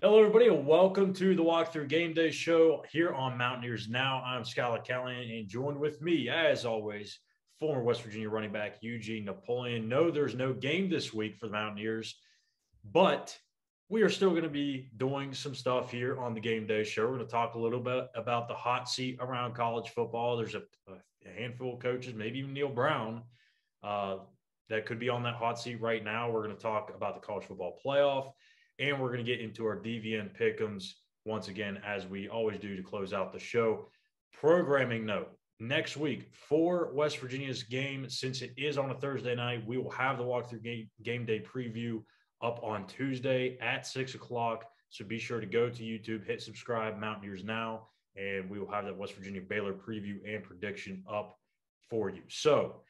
Hello, everybody, and welcome to the Walkthrough Game Day Show here on Mountaineers Now. I'm Schuyler, Callihan, and joined with me, as always, former West Virginia running back Eugene, Napoleon. No, there's no game this week for the Mountaineers, but we are still going to be doing some stuff here on the Game Day Show. We're going to talk a little bit about the hot seat around college football. There's a handful of coaches, maybe even Neal Brown, that could be on that hot seat right now. We're going to talk about the college football playoff. And we're going to get into our DVN pick'ems once again, as we always do to close out the show. Programming note, next week for West Virginia's game, since it is on a Thursday night, we will have the Walkthrough Game Day preview up on Tuesday at 6 o'clock. So be sure to go to YouTube, hit subscribe, Mountaineers Now, and we will have that West Virginia Baylor preview and prediction up for you. So,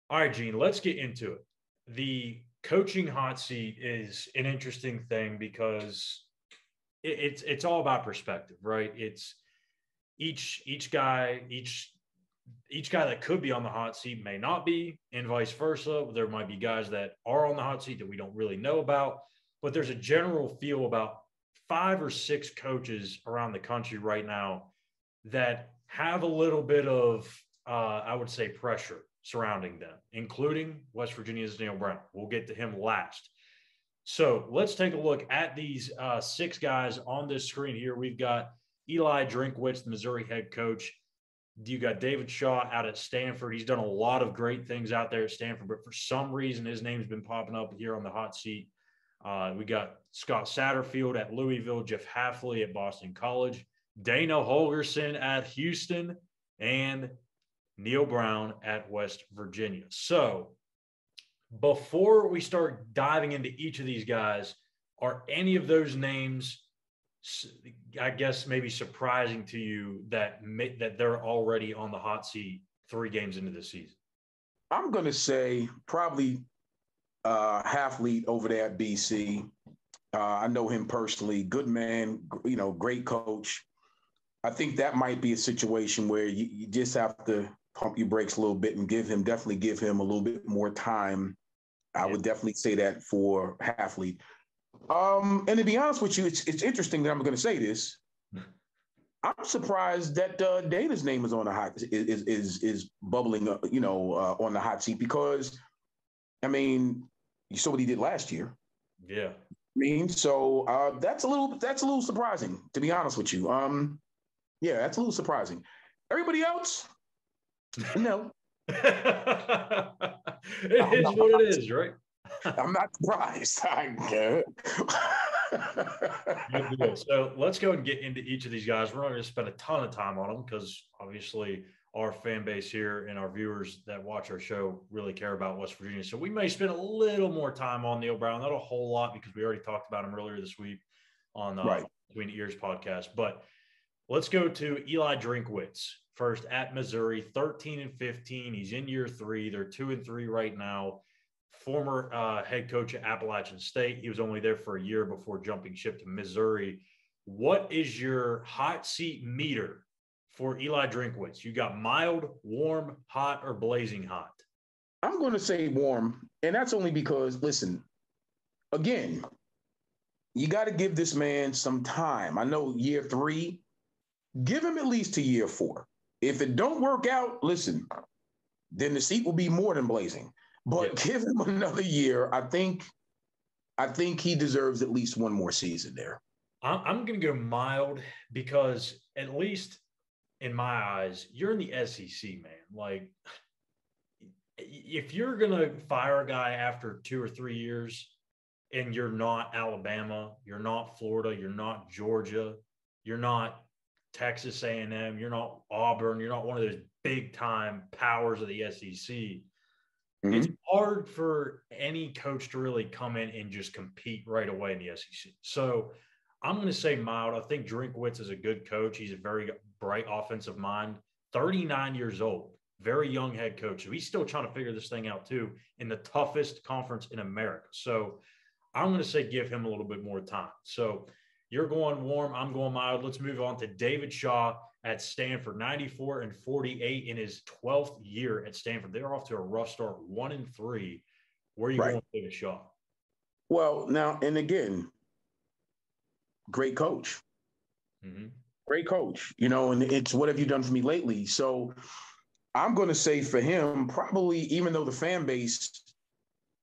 all right, Gene, let's get into it. The coaching hot seat is an interesting thing because it's all about perspective, right? It's each guy that could be on the hot seat may not be, and vice versa. There might be guys that are on the hot seat that we don't really know about, but there's a general feel about 5 or 6 coaches around the country right now that have a little bit of, I would say, pressure surrounding them, including West Virginia's Neal Brown. We'll get to him last. So let's take a look at these 6 guys on this screen here. We've got Eli Drinkwitz, the Missouri head coach. You got David Shaw out at Stanford. He's done a lot of great things out there at Stanford, but for some reason his name's been popping up here on the hot seat. We got Scott Satterfield at Louisville, Jeff Hafley at Boston College, Dana Holgerson at Houston, and Neal Brown at West Virginia. So before we start diving into each of these guys, are any of those names, I guess, maybe surprising to you that they're already on the hot seat 3 games into the season? I'm going to say probably Halfleet over there at BC. I know him personally. Good man, great coach. I think that might be a situation where you just have to pump your brakes a little bit and definitely give him a little bit more time. I would definitely say that for Halfleet. And to be honest with you, it's interesting that I'm going to say this. I'm surprised that Dana's name is on the hot is bubbling up, on the hot seat, because I mean, you saw what he did last year. Yeah. So that's a little surprising, to be honest with you. Yeah, that's a little surprising. Everybody else, no. It is what it is, right? I'm not surprised. Good deal. So let's go and get into each of these guys. We're not going to spend a ton of time on them because obviously our fan base here and our viewers that watch our show really care about West Virginia. So we may spend a little more time on Neal Brown, not a whole lot, because we already talked about him earlier this week on Between Ears podcast. But let's go to Eli Drinkwitz first at Missouri, 13-15. He's in year 3. They're 2-3 right now. Former head coach at Appalachian State. He was only there for a year before jumping ship to Missouri. What is your hot seat meter for Eli Drinkwitz? You got mild, warm, hot, or blazing hot? I'm going to say warm, and that's only because, listen, again, you got to give this man some time. I know year 3. Give him at least to year 4. If it don't work out, listen, then the seat will be more than blazing. But give him another year. I think he deserves at least one more season there. I'm going to go mild because, at least in my eyes, you're in the SEC, man. Like, if you're going to fire a guy after 2 or 3 years and you're not Alabama, you're not Florida, you're not Georgia, you're not Texas A&M, you're not Auburn, you're not one of those big-time powers of the SEC, it's hard for any coach to really come in and just compete right away in the SEC. So I'm going to say mild. I think Drinkwitz is a good coach. He's a very bright offensive mind, 39 years old, very young head coach. So he's still trying to figure this thing out too in the toughest conference in America. So I'm going to say give him a little bit more time. So you're going warm, I'm going mild. Let's move on to David Shaw at Stanford, 94-48 in his 12th year at Stanford. They're off to a rough start, 1-3. Where are you going with David Shaw? Well, now, and again, great coach. Mm-hmm. Great coach, and it's what have you done for me lately? So I'm going to say for him, probably, even though the fan base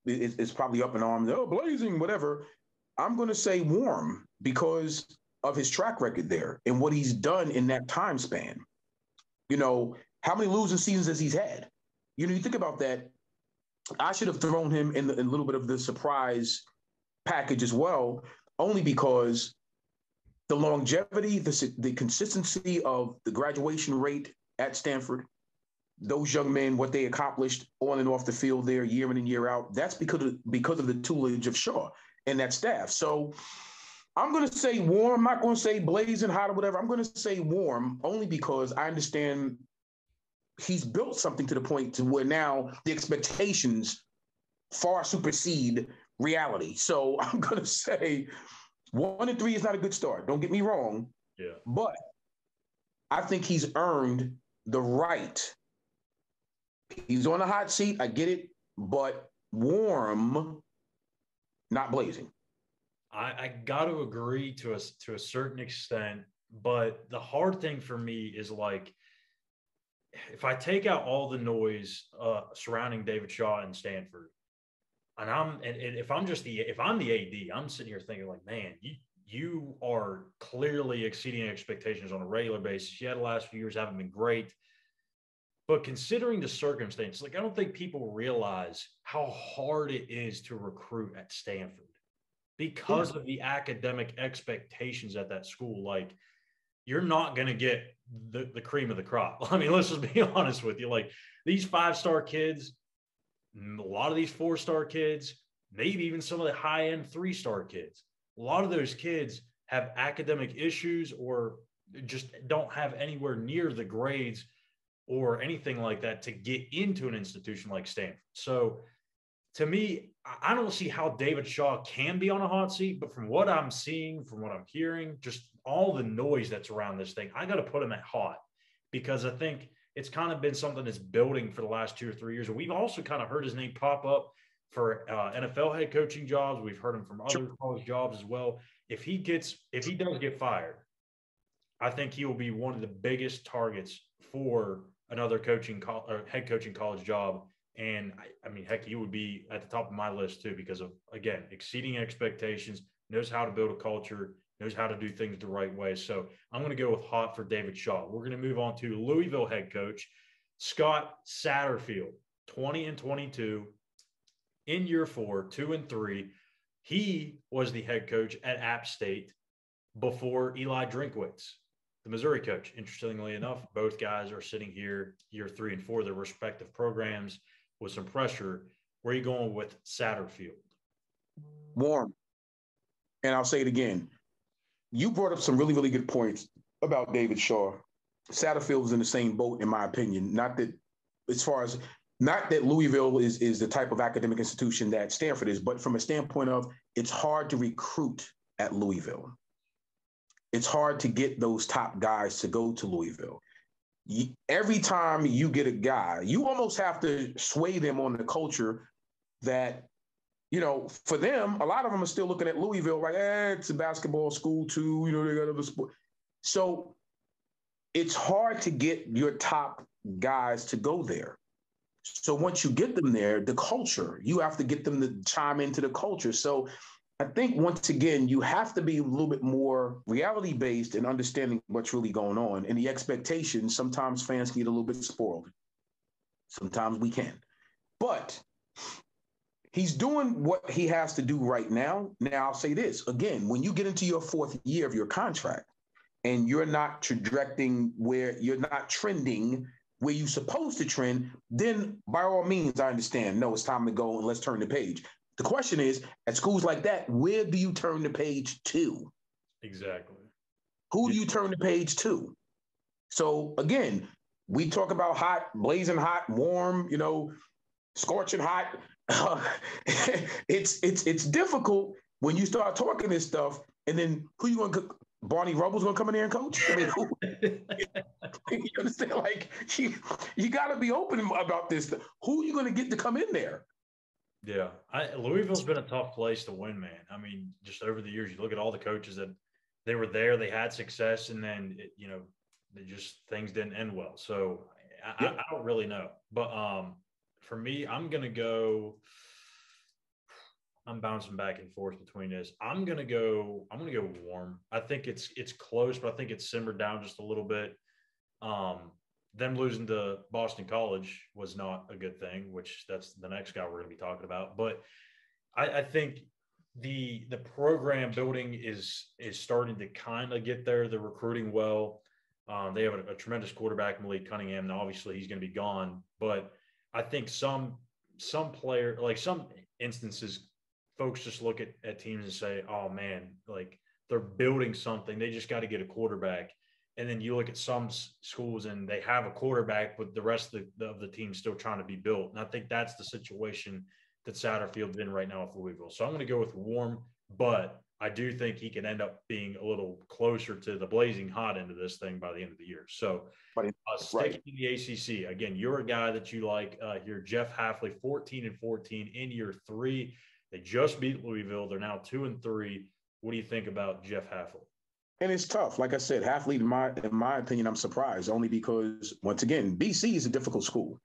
is probably up in arms, oh, blazing, whatever, I'm going to say warm because of his track record there and what he's done in that time span. How many losing seasons has he had? You think about that. I should have thrown him in a little bit of the surprise package as well, only because the longevity, the consistency of the graduation rate at Stanford, those young men, what they accomplished on and off the field there year in and year out, that's because of the tutelage of Shaw and that staff. So I'm going to say warm. I'm not going to say blazing hot or whatever. I'm going to say warm only because I understand he's built something to the point to where now the expectations far supersede reality. So I'm going to say 1-3 is not a good start. Don't get me wrong. Yeah. But I think he's earned the right. He's on the hot seat. I get it. But warm, not blazing. I got to agree to a certain extent, but the hard thing for me is like, if I take out all the noise surrounding David Shaw and Stanford, and if I'm the AD, I'm sitting here thinking like, man, you are clearly exceeding expectations on a regular basis. Yeah, the last few years haven't been great, but considering the circumstances, like I don't think people realize how hard it is to recruit at Stanford because of the academic expectations at that school. Like, you're not going to get the cream of the crop. I mean, let's just be honest with you. Like, these 5-star kids, a lot of these 4-star kids, maybe even some of the high-end 3-star kids, a lot of those kids have academic issues or just don't have anywhere near the grades or anything like that to get into an institution like Stanford. So to me, I don't see how David Shaw can be on a hot seat, but from what I'm seeing, from what I'm hearing, just all the noise that's around this thing, I got to put him at hot because I think it's kind of been something that's building for the last 2 or 3 years. And we've also kind of heard his name pop up for NFL head coaching jobs. We've heard him from other college jobs as well. If he does get fired, I think he will be one of the biggest targets for another head coaching college job. And I mean, heck, he would be at the top of my list too, because of, again, exceeding expectations, knows how to build a culture, knows how to do things the right way. So I'm going to go with hot for David Shaw. We're going to move on to Louisville head coach, Scott Satterfield, 20-22 in year 4, 2-3. He was the head coach at App State before Eli Drinkwitz, the Missouri coach. Interestingly enough, both guys are sitting here year 3 and 4, their respective programs, with some pressure. Where are you going with Satterfield? Warm. And I'll say it again. You brought up some really, really good points about David Shaw. Satterfield is in the same boat, in my opinion. Not that Louisville is the type of academic institution that Stanford is, but from a standpoint of it's hard to recruit at Louisville. It's hard to get those top guys to go to Louisville. Every time you get a guy, you almost have to sway them on the culture that, for them, a lot of them are still looking at Louisville like, it's a basketball school too, they got other sports. So it's hard to get your top guys to go there. So once you get them there, the culture, you have to get them to chime into the culture. So I think, once again, you have to be a little bit more reality-based and understanding what's really going on. And the expectations, sometimes fans get a little bit spoiled. Sometimes we can. But he's doing what he has to do right now. Now, I'll say this. Again, when you get into your 4th year of your contract and you're not trending where you're supposed to trend, then by all means, I understand. No, it's time to go and let's turn the page. The question is, at schools like that, where do you turn the page to? Exactly. Who do you turn the page to? So again, we talk about hot, blazing hot, warm, scorching hot. It's difficult when you start talking this stuff, and then who you going to? Barney Rubble's going to come in there and coach? I mean, you understand? Like, you got to be open about this. Who are you going to get to come in there? Yeah, Louisville's been a tough place to win, man. I mean, just over the years, you look at all the coaches that they were there, they had success, and then things didn't end well. So I don't really know, but for me, I'm bouncing back and forth between this. I'm gonna go warm. I think it's close, but I think it's simmered down just a little bit. Them losing to Boston College was not a good thing, which that's the next guy we're going to be talking about. But I think the program building is starting to kind of get there. They're recruiting well. They have a tremendous quarterback, Malik Cunningham. Now, obviously, he's going to be gone. But I think some player, like some instances, folks just look at teams and say, oh, man, like they're building something. They just got to get a quarterback. And then you look at some schools and they have a quarterback, but the rest of the team's still trying to be built. And I think that's the situation that Satterfield's in right now with Louisville. So I'm going to go with warm, but I do think he can end up being a little closer to the blazing hot end of this thing by the end of the year. So sticking in the ACC, again, you're a guy that you like here, Jeff Hafley, 14-14 in year 3. They just beat Louisville. They're now 2-3. What do you think about Jeff Hafley? And it's tough. Like I said, Hafley, in my opinion, I'm surprised only because, once again, BC is a difficult school.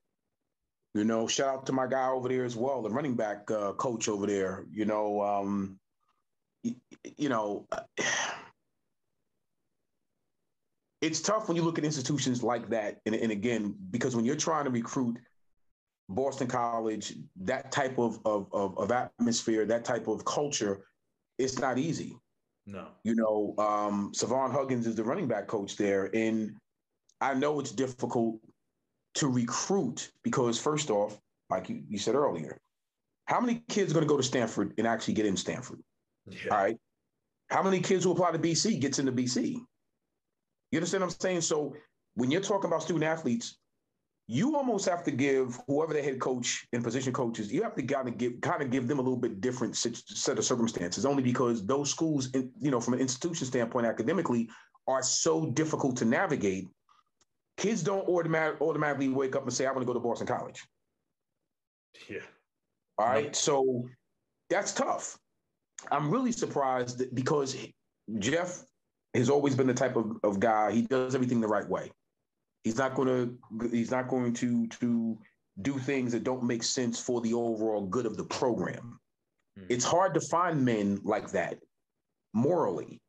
Shout out to my guy over there as well, the running back coach over there. It's tough when you look at institutions like that. And again, because when you're trying to recruit Boston College, that type of atmosphere, that type of culture, it's not easy. No. Savon Huggins is the running back coach there. And I know it's difficult to recruit because, first off, like you said earlier, how many kids are going to go to Stanford and actually get in Stanford? Yeah. All right. How many kids who apply to BC gets into BC? You understand what I'm saying? So when you're talking about student athletes, you almost have to give whoever the head coach and position coaches, you have to kind of give them a little bit different set of circumstances, only because those schools, from an institution standpoint, academically, are so difficult to navigate. Kids don't automatically wake up and say, I want to go to Boston College. Yeah. All right. So that's tough. I'm really surprised because Jeff has always been the type of guy, he does everything the right way. He's not going to do things that don't make sense for the overall good of the program. Mm-hmm. It's hard to find men like that morally.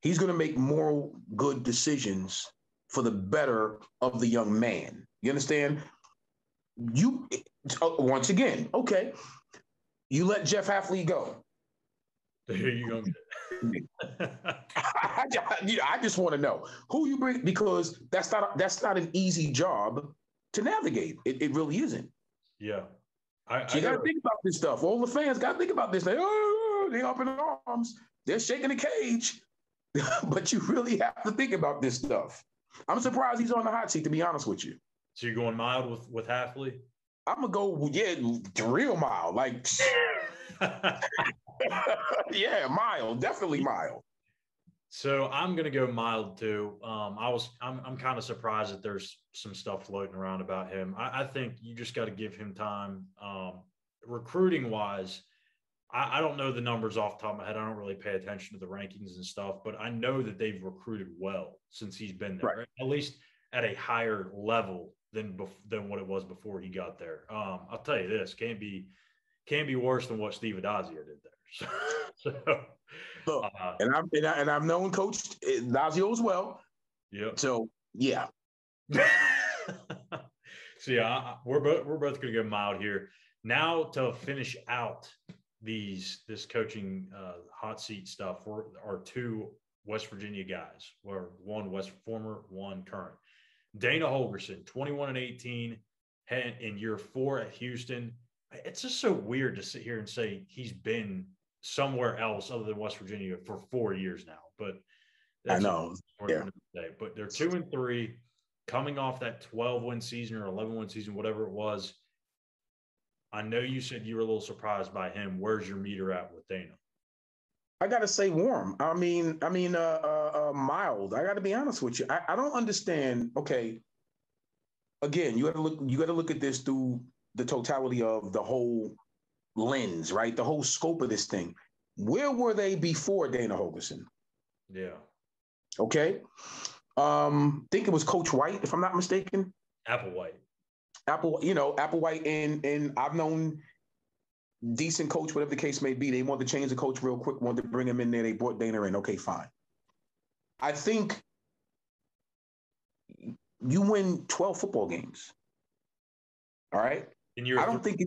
He's going to make moral good decisions for the better of the young man. You understand? Once again, okay, you let Jeff Hafley go. Here you go. I just want to know who you bring, because that's not an easy job to navigate. It really isn't. Yeah. You got to think about this stuff. All the fans got to think about this. They're up in arms. They're shaking the cage. But you really have to think about this stuff. I'm surprised he's on the hot seat, to be honest with you. So you're going mild with Hafley? I'm going to go, real mild. Like, yeah, mild. Definitely mild. So I'm going to go mild too. I'm kind of surprised that there's some stuff floating around about him. I think you just got to give him time. Recruiting wise, I don't know the numbers off the top of my head. I don't really pay attention to the rankings and stuff, but I know that they've recruited well since he's been there, right? At least at a higher level than what it was before he got there. I'll tell you this, can't be worse than what Steve Adazio did there. And I've known Coach Adazio as well. Yeah. So yeah. So yeah, we're both going to go mild here. Now to finish out this coaching hot seat stuff for our two West Virginia guys, or one former, one current. Dana Holgorsen, 21-18, in year 4 at Houston. It's just so weird to sit here and say he's been somewhere else other than West Virginia for 4 years now. But that's I know. Yeah. But they're 2-3, coming off that 12-win season or 11-win season, whatever it was. I know you said you were a little surprised by him. Where's your meter at with Dana? I gotta say warm. I mean, mild. I gotta be honest with you. I don't understand. Okay. Again, you gotta look at this through the totality of the whole lens, right? The whole scope of this thing. Where were they before Dana Holgorsen? Yeah. Okay. Think it was Coach White, if I'm not mistaken. Applewhite. Applewhite, and I've known decent coach, whatever the case may be. They wanted to change the coach real quick, wanted to bring him in there. They brought Dana in. Okay, fine. I think you win 12 football games. All right. In year I don't think,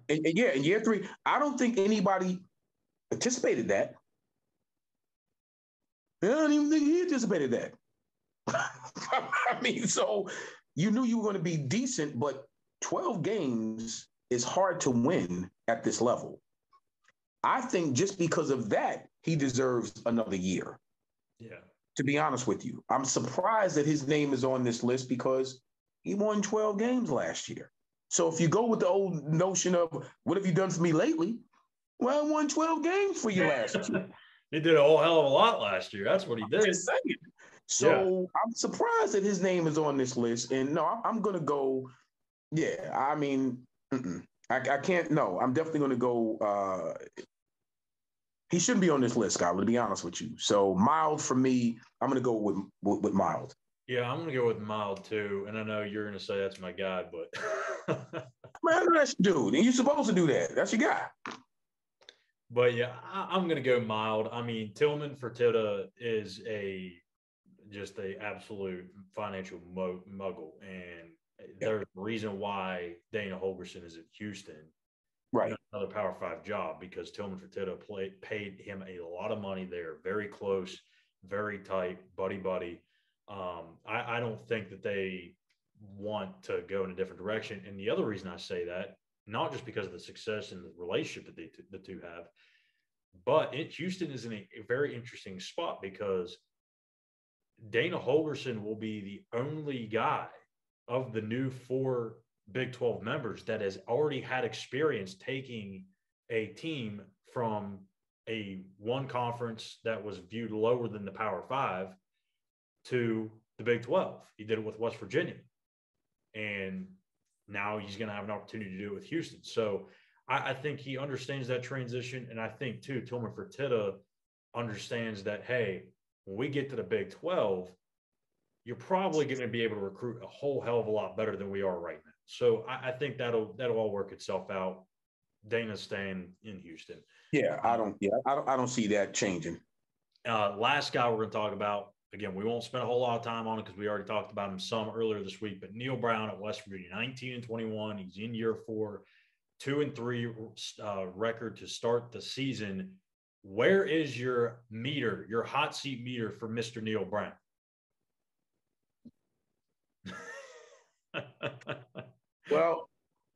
in year 3, I don't think anybody anticipated that. I don't even think he anticipated that. I mean, so you knew you were going to be decent, but 12 games is hard to win at this level. I think just because of that, he deserves another year. Yeah. To be honest with you, I'm surprised that his name is on this list because he won 12 games last year. So if you go with the old notion of what have you done for me lately? Well, I won 12 games for you last year. He did a whole hell of a lot last year. That's what he did. Just saying. So I'm surprised that his name is on this list. And no, I'm going to go. Yeah, I mean, I can't. No, I'm definitely going to go. He shouldn't be on this list, Scott, to be honest with you. So mild for me, I'm going to go with mild. Yeah, I'm going to go with mild too. And I know you're going to say that's my guy, but. Man, that's your dude. And you're supposed to do that. That's your guy. But yeah, I'm going to go mild. I mean, Tillman Fertitta is just a absolute financial muggle. And there's a reason why Dana Holgorsen is at Houston. Right. Another Power 5 job because Tillman Fertitta paid him a lot of money there. Very close, very tight, buddy. I don't think that they want to go in a different direction. And the other reason I say that, not just because of the success and the relationship that the two have, but Houston is in a very interesting spot because Dana Holgorsen will be the only guy of the new 4 Big 12 members that has already had experience taking a team from a one conference that was viewed lower than the Power 5 to the Big 12. He did it with West Virginia. And now he's going to have an opportunity to do it with Houston. So I think he understands that transition. And I think, too, Tillman Fertitta understands that, hey, when we get to the Big 12, you're probably going to be able to recruit a whole hell of a lot better than we are right now. So I think that'll all work itself out. Dana's staying in Houston. Yeah, I don't see that changing. Last guy we're going to talk about, again, we won't spend a whole lot of time on it because we already talked about him some earlier this week, but Neal Brown at West Virginia, 19-21. He's in year 4, 2-3 record to start the season. Where is your meter, your hot seat meter for Mr. Neal Brown? Well,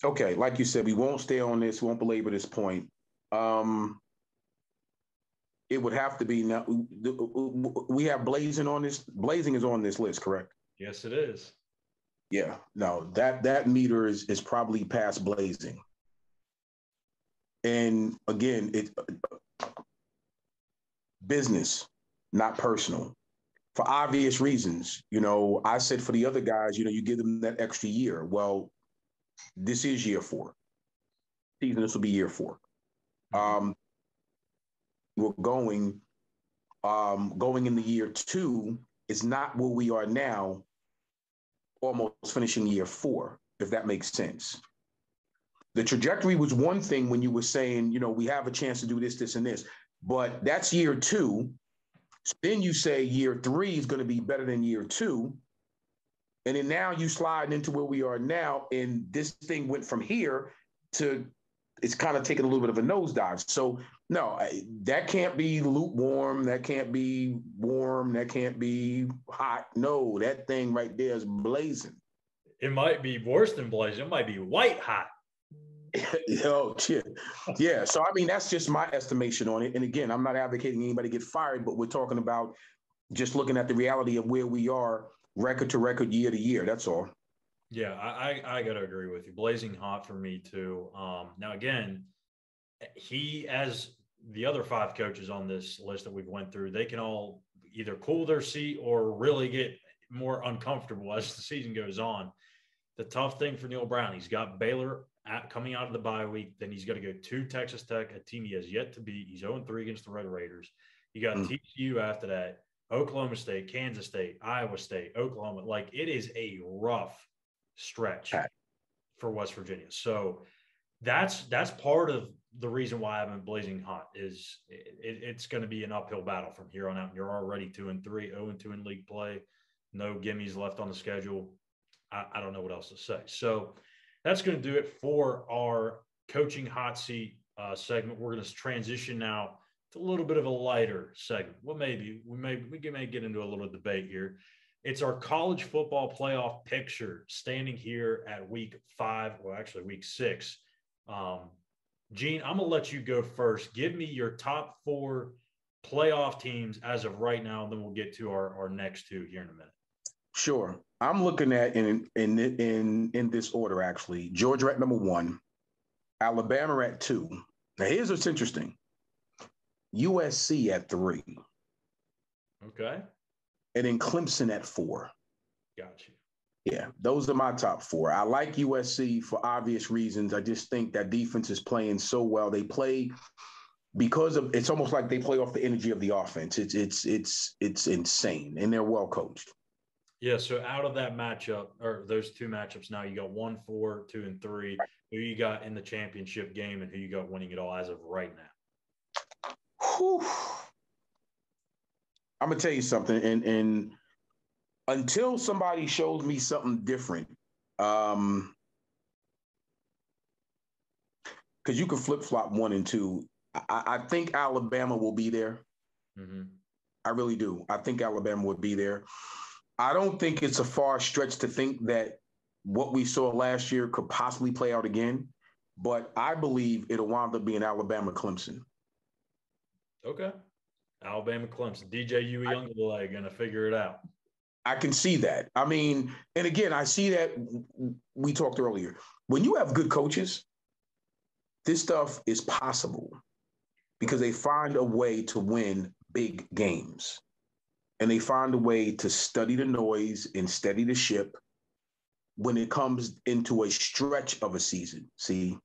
okay, like you said, we won't stay on this, won't belabor this point. It would have to be now. We have Blazing on this. Blazing is on this list, correct? Yes, it is. Yeah, no, that meter is probably past Blazing. And again, it business, not personal. For obvious reasons. I said for the other guys, you give them that extra year. Well, this is year 4. This will be year 4. We're going into year 2 is not where we are now, almost finishing year 4, if that makes sense. The trajectory was one thing when you were saying, we have a chance to do this, this, and this, but that's year 2. So then you say year 3 is going to be better than year 2. And then now you slide into where we are now. And this thing went from here to it's kind of taking a little bit of a nosedive. So no, that can't be lukewarm. That can't be warm. That can't be hot. No, that thing right there is blazing. It might be worse than blazing. It might be white hot. Oh, shit. Yeah. So, I mean, that's just my estimation on it. And again, I'm not advocating anybody get fired, but we're talking about just looking at the reality of where we are record to record, year to year. That's all. Yeah, I got to agree with you. Blazing hot for me, too. Now, again, he, as the other 5 coaches on this list that we've went through, they can all either cool their seat or really get more uncomfortable as the season goes on. The tough thing for Neal Brown, he's got Baylor coming out of the bye week. Then he's got to go to Texas Tech, a team he has yet to beat. He's 0-3 against the Red Raiders. You got TCU after that. Oklahoma State, Kansas State, Iowa State, Oklahoma. Like, it is a rough stretch for West Virginia. So that's part of the reason why I've been blazing hot is it's going to be an uphill battle from here on out. You're already 2-3, 0-2 in league play. No gimmies left on the schedule. I don't know what else to say. So that's going to do it for our coaching hot seat segment. We're going to transition now to a little bit of a lighter segment. Well, maybe we may get into a little debate here. It's our college football playoff picture standing here at week 5, well, actually week 6. Gene, I'm going to let you go first. Give me your top 4 playoff teams as of right now, and then we'll get to our next 2 here in a minute. Sure. I'm looking at in this order, actually. Georgia at number 1, Alabama at 2. Now, here's what's interesting. USC at 3. Okay. And then Clemson at 4. Gotcha. Yeah, those are my top 4. I like USC for obvious reasons. I just think that defense is playing so well. They play because of it's almost like they play off the energy of the offense. It's insane, and they're well coached. Yeah. So out of that matchup, or those 2 matchups, now you got 1, 4, 2, and 3. Who you got in the championship game, and who you got winning it all as of right now? Whew. I'm gonna tell you something, and until somebody shows me something different, because you can flip-flop 1 and 2. I think Alabama will be there. Mm-hmm. I really do. I think Alabama would be there. I don't think it's a far stretch to think that what we saw last year could possibly play out again, but I believe it'll wind up being Alabama-Clemson. Okay. Alabama-Clemson. DJ Uiagalelei going to figure it out. I can see that. I mean, and again, I see that we talked earlier. When you have good coaches, this stuff is possible because they find a way to win big games. And they find a way to study the noise and steady the ship when it comes into a stretch of a season. See,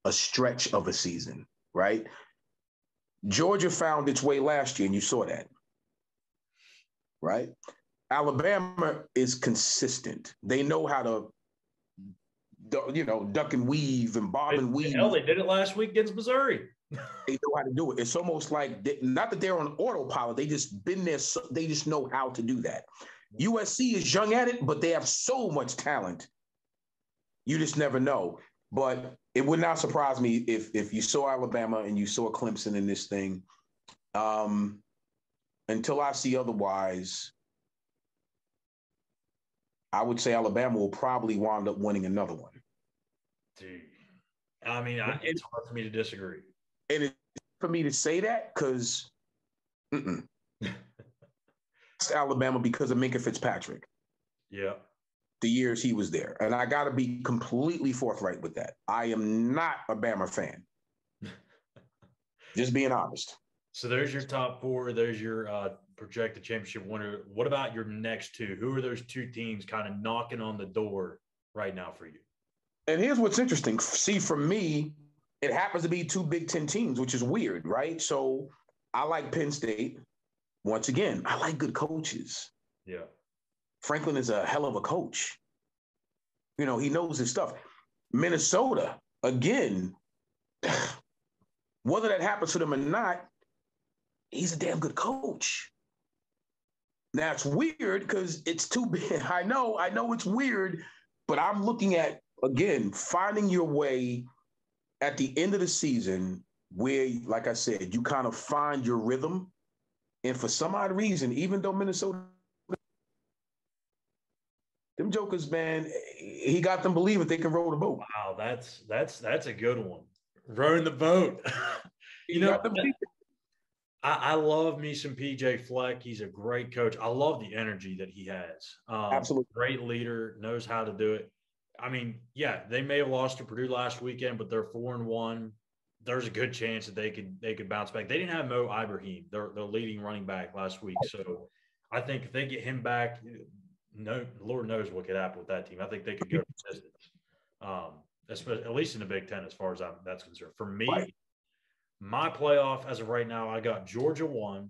a stretch of a season, right? Georgia found its way last year, and you saw that, right? Alabama is consistent. They know how to, duck and weave and bob and weave. Hell, they did it last week against Missouri. They know how to do it. It's almost like, not that they're on autopilot. They just been there. So they just know how to do that. USC is young at it, but they have so much talent. You just never know. But it would not surprise me if you saw Alabama and you saw Clemson in this thing. Until I see otherwise, I would say Alabama will probably wind up winning another one. Dude, I mean, it's hard for me to disagree. And it's for me to say that because it's Alabama because of Minka Fitzpatrick. Yeah. The years he was there. And I got to be completely forthright with that. I am not a Bama fan. Just being honest. So there's your top 4. There's your projected championship winner. What about your next 2? Who are those 2 teams kind of knocking on the door right now for you? And here's what's interesting. See, for me, it happens to be 2 Big Ten teams, which is weird, right? So I like Penn State. Once again, I like good coaches. Yeah. Franklin is a hell of a coach. He knows his stuff. Minnesota, again, whether that happens to them or not, he's a damn good coach. Now, it's weird because it's too big. I know it's weird, but I'm looking at, again, finding your way at the end of the season where, like I said, you kind of find your rhythm. And for some odd reason, even though Minnesota, them jokers, man, he got them believing they can row the boat. Wow, that's a good one. Rowing the boat. I love me some PJ Fleck. He's a great coach. I love the energy that he has. Absolutely. Great leader, knows how to do it. I mean, yeah, they may have lost to Purdue last weekend, but they're 4-1. There's a good chance that they could bounce back. They didn't have Mo Ibrahim, their leading running back last week. So I think if they get him back, no, Lord knows what could happen with that team. I think they could go to distance, at least in the Big Ten, as far as that's concerned. For me, my playoff as of right now, I got Georgia 1,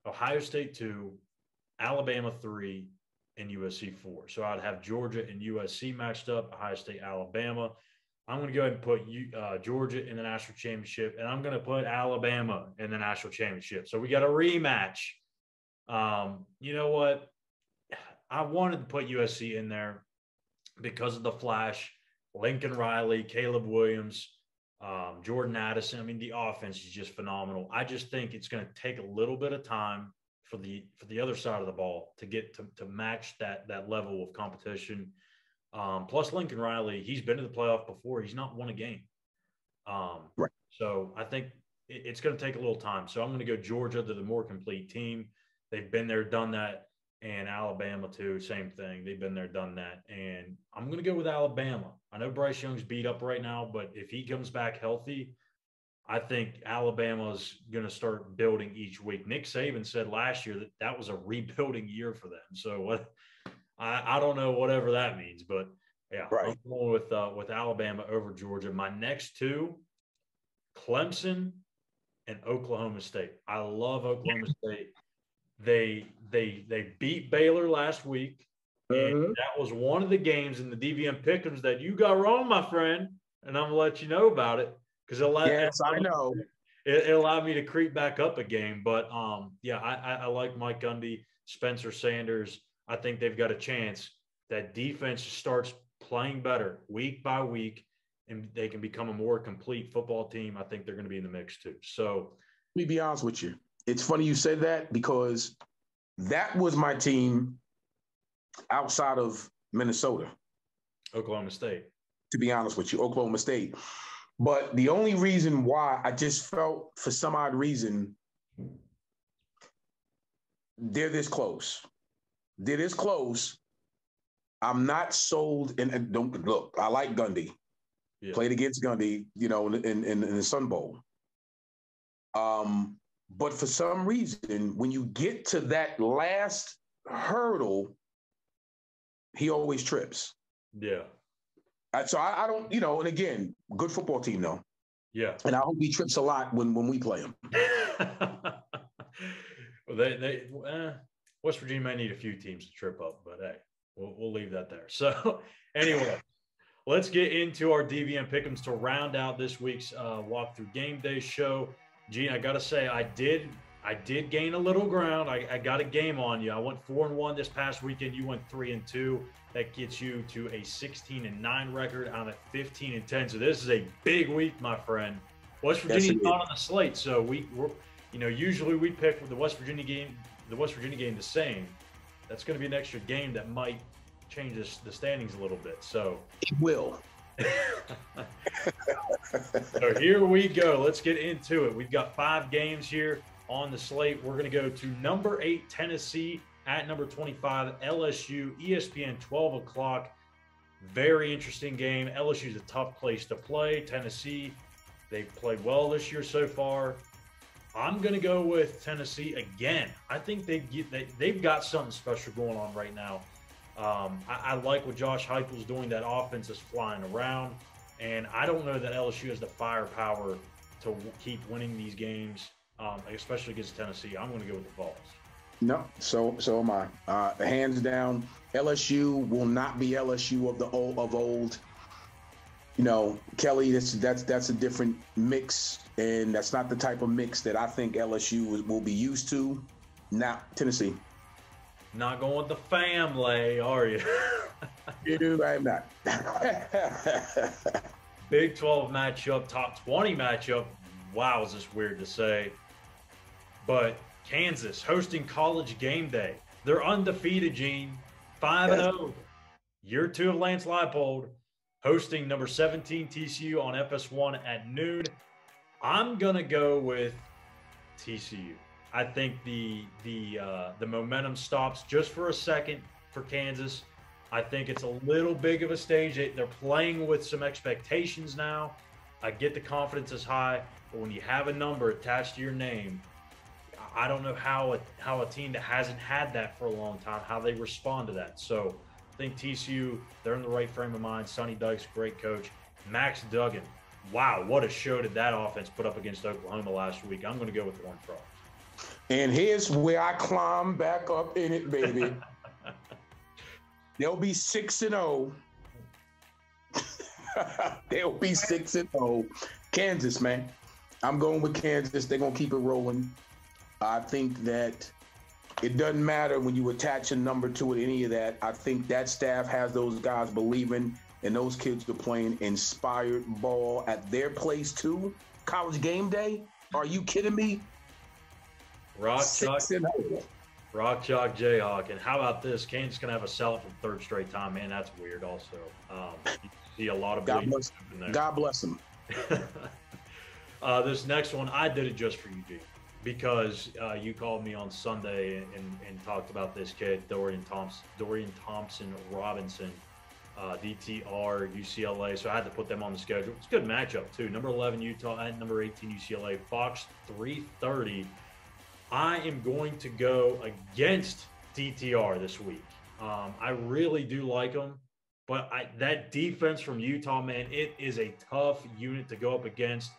Ohio State 2, Alabama 3, and USC 4. So I'd have Georgia and USC matched up, Ohio State, Alabama. I'm going to go ahead and put Georgia in the national championship, and I'm going to put Alabama in the national championship. So we got a rematch. You know what? I wanted to put USC in there because of the flash, Lincoln Riley, Caleb Williams, Jordan Addison. I mean, the offense is just phenomenal. I just think it's going to take a little bit of time for the other side of the ball to get to match that level of competition. Plus Lincoln Riley, he's been to the playoff before. He's not won a game. Right. So I think it's going to take a little time. So I'm going to go Georgia. They're the more complete team. They've been there, done that. And Alabama too, same thing. They've been there, done that. And I'm going to go with Alabama. I know Bryce Young's beat up right now, but if he comes back healthy, I think Alabama's going to start building each week. Nick Saban said last year that was a rebuilding year for them. So what I don't know whatever that means, but yeah, right. I'm going with Alabama over Georgia. My next two, Clemson and Oklahoma State. I love Oklahoma State. They beat Baylor last week, and that was one of the games in the DVM Pick'ems that you got wrong, my friend. And I'm gonna let you know about it because I know it allowed me to creep back up a game. But yeah, I like Mike Gundy, Spencer Sanders. I think they've got a chance. That defense starts playing better week by week, and they can become a more complete football team. I think they're going to be in the mix too. So let me be honest with you. It's funny you said that because that was my team outside of Minnesota. Oklahoma State. To be honest with you, Oklahoma State. But the only reason why I just felt for some odd reason they're this close. They're this close. I'm not sold. And don't look, I like Gundy. Yeah. Played against Gundy, you know, in the Sun Bowl. But for some reason, when you get to that last hurdle, he always trips. Yeah. So I don't, you know, and again, good football team though. Yeah. And I hope he trips a lot when we play him. Well, West Virginia may need a few teams to trip up, but hey, we'll leave that there. So anyway, let's get into our DVM Pick'ems to round out this week's walkthrough game day show. Gene, I gotta say, I did gain a little ground. I got a game on you. I went 4-1 this past weekend. You went 3-2. That gets you to a 16-9 record. I'm at 15-10. So this is a big week, my friend. West Virginia's not on the slate, so we're you know, usually we pick the West Virginia game the same. That's going to be an extra game that might change the standings a little bit. So it will. So here we go. Let's get into it. We've got 5 games here on the slate. We're going to go to number 8, Tennessee, at number 25, LSU, ESPN, 12 o'clock. Very interesting game. LSU is a tough place to play. Tennessee, they've played well this year so far. I'm going to go with Tennessee again. I think they've got something special going on right now. I like what Josh Heupel's doing. That offense is flying around. And I don't know that LSU has the firepower to keep winning these games, especially against Tennessee. I'm going to go with the Vols. No, so am I. Hands down, LSU will not be LSU of old. You know, Kelly, that's a different mix, and that's not the type of mix that I think LSU will be used to. Now, Tennessee. Not going with the family, are you? I'm not. Big 12 matchup, top 20 matchup. Wow, is this weird to say. But Kansas hosting College Game Day. They're undefeated, Gene. 5-0. Year 2 of Lance Leipold. Hosting number 17 TCU on FS1 at noon. I'm going to go with TCU. I think the momentum stops just for a second for Kansas. I think it's a little big of a stage. They're playing with some expectations now. I get the confidence is high, but when you have a number attached to your name, I don't know how a team that hasn't had that for a long time, how they respond to that. So I think TCU, they're in the right frame of mind. Sonny Dykes, great coach. Max Duggan, wow, what a show did that offense put up against Oklahoma last week. I'm going to go with the Horned Frogs. And here's where I climb back up in it, baby. They'll be 6-0. They'll be 6-0. Kansas, man. I'm going with Kansas. They're going to keep it rolling. I think that it doesn't matter when you attach a number to it, any of that. I think that staff has those guys believing, and those kids are playing inspired ball at their place, too. College game day? Are you kidding me? Rock Chalk Jayhawk. And how about this? Kansas going to have a sellout for the third straight time. Man, that's weird also. You see a lot of God bless them. This next one, I did it just for Eugene because you called me on Sunday and talked about this kid, Dorian Thompson Robinson, DTR, UCLA. So I had to put them on the schedule. It's a good matchup, too. Number 11, Utah, and number 18, UCLA. Fox 3:30. I am going to go against DTR this week. I really do like them, but that defense from Utah, man, it is a tough unit to go up against.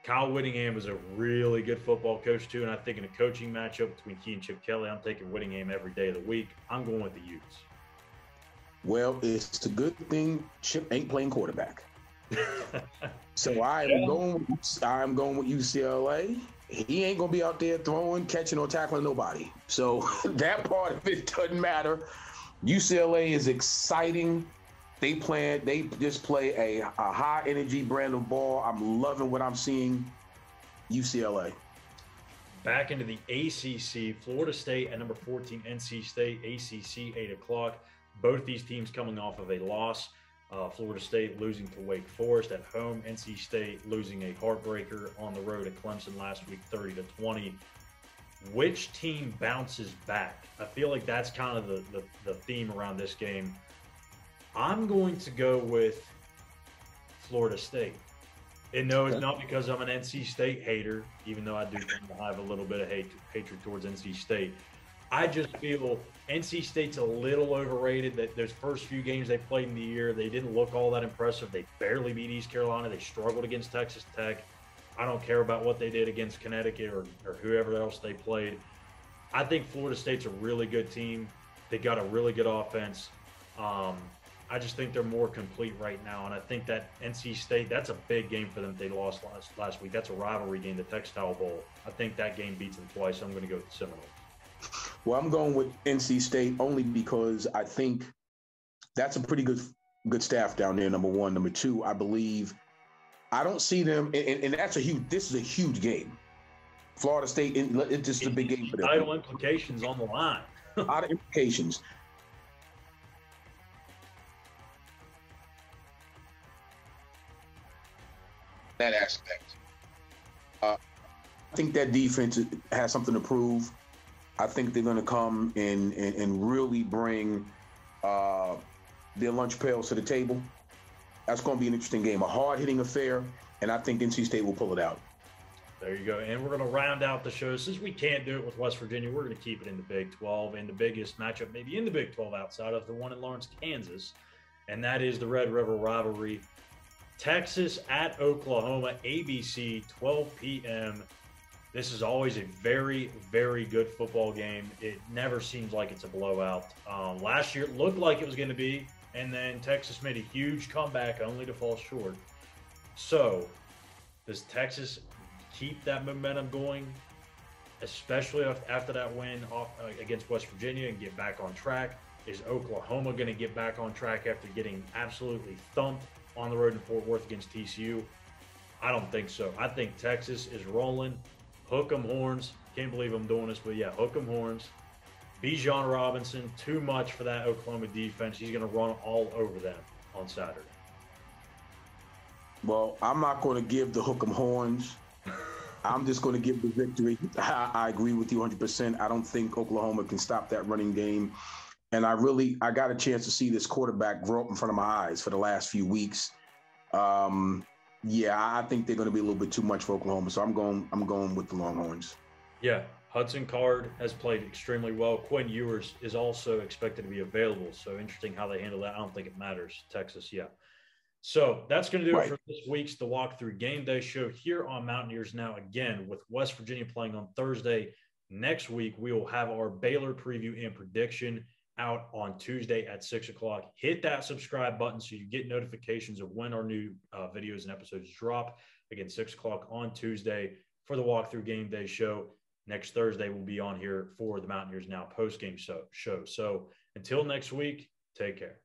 Kyle Whittingham is a really good football coach, too, and I think in a coaching matchup between he and Chip Kelly, I'm taking Whittingham every day of the week. I'm going with the Utes. Well, it's a good thing Chip ain't playing quarterback. So I'm going with UCLA. He ain't going to be out there throwing, catching, or tackling nobody. So that part of it doesn't matter. UCLA is exciting. They just play a high-energy brand of ball. I'm loving what I'm seeing. UCLA. Back into the ACC, Florida State at number 14, NC State, ACC, 8 o'clock. Both these teams coming off of a loss. Florida State losing to Wake Forest at home. NC State losing a heartbreaker on the road at Clemson last week, 30-20. Which team bounces back? I feel like that's kind of the theme around this game. I'm going to go with Florida State. And no, it's not because I'm an NC State hater, even though I do tend to have a little bit of hatred towards NC State. I just feel NC State's a little overrated. That those first few games they played in the year, they didn't look all that impressive. They barely beat East Carolina. They struggled against Texas Tech. I don't care about what they did against Connecticut or whoever else they played. I think Florida State's a really good team. They got a really good offense. I just think they're more complete right now. And I think that NC State, that's a big game for them. They lost last week. That's a rivalry game, the Textile Bowl. I think that game beats them twice. I'm going to go with the Seminoles. Well, I'm going with NC State only because I think that's a pretty good staff down there, number one. Number two, I believe I don't see them, and this is a huge game. Florida State, it's just a big game for them. Title implications on the line. A lot of implications. That aspect. I think that defense has something to prove. I think they're going to come and really bring their lunch pails to the table. That's going to be an interesting game, a hard-hitting affair, and I think NC State will pull it out. There you go. And we're going to round out the show. Since we can't do it with West Virginia, we're going to keep it in the Big 12. And the biggest matchup maybe in the Big 12 outside of the one in Lawrence, Kansas, and that is the Red River rivalry. Texas at Oklahoma, ABC, 12 p.m. This is always a very, very good football game. It never seems like it's a blowout. Last year it looked like it was going to be, and then Texas made a huge comeback only to fall short. So does Texas keep that momentum going, especially after that win against West Virginia, and get back on track? Is Oklahoma going to get back on track after getting absolutely thumped on the road in Fort Worth against TCU? I don't think so. I think Texas is rolling. Hook 'em horns. Can't believe I'm doing this, but yeah, hook 'em horns. Bijan Robinson, too much for that Oklahoma defense. He's going to run all over them on Saturday. Well, I'm not going to give the hook 'em horns. I'm just going to give the victory. I agree with you 100%. I don't think Oklahoma can stop that running game. And I got a chance to see this quarterback grow up in front of my eyes for the last few weeks. I think they're going to be a little bit too much for Oklahoma. So I'm going with the Longhorns. Yeah. Hudson Card has played extremely well. Quinn Ewers is also expected to be available. So interesting how they handle that. I don't think it matters. Texas, yeah. So that's going to do it for this week's The Walkthrough Game Day Show here on Mountaineers Now. Again, with West Virginia playing on Thursday. Next week, we will have our Baylor preview and prediction out on Tuesday at 6 o'clock. Hit that subscribe button so you get notifications of when our new videos and episodes drop. Again, 6 o'clock on Tuesday for the Walkthrough Game Day Show. Next Thursday, we'll be on here for the Mountaineers Now post-game show. So until next week, take care.